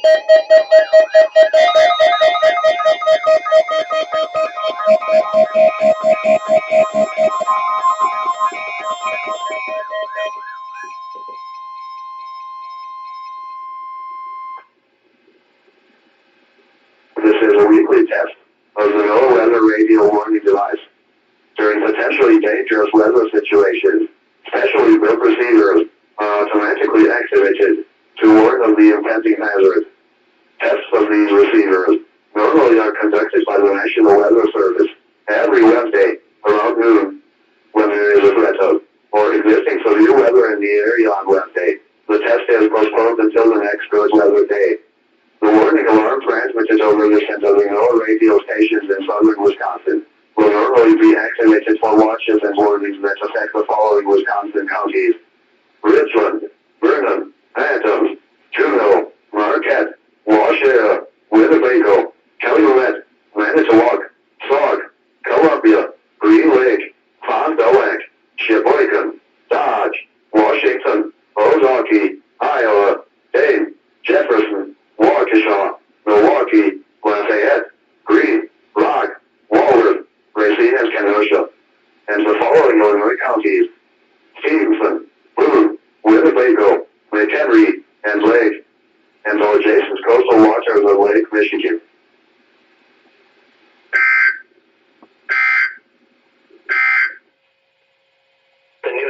This is a weekly test of the no-weather radio warning device. During potentially dangerous weather situations, specially built receivers are automatically activated to warn of the impending hazard. Tests of these receivers normally are conducted by the National Weather Service every Wednesday around noon. When there is a threat of or existing severe weather in the area on Wednesday, the test is postponed until the next good weather day. The warning alarm transmitted over the Central radio stations in southern Wisconsin will normally be activated for watches and warnings that affect the following Wisconsin counties: Richland, Vernon, Adams, Juneau, Marquette, Washoe, Winnebago, Calumet, Manitowoc, Sauk, Columbia, Green Lake, Fond du Lac, Sheboygan, Dodge, Washington, Ozaukee, Iowa, Dane, Jefferson, Waukesha, Milwaukee, Lafayette, Greene, Rock, Walworth, Racine, and Kenosha, and the following Illinois counties: Stevenson, Boone, Winnebago, McHenry, and Lake, and all adjacent coastal waters of Lake Michigan.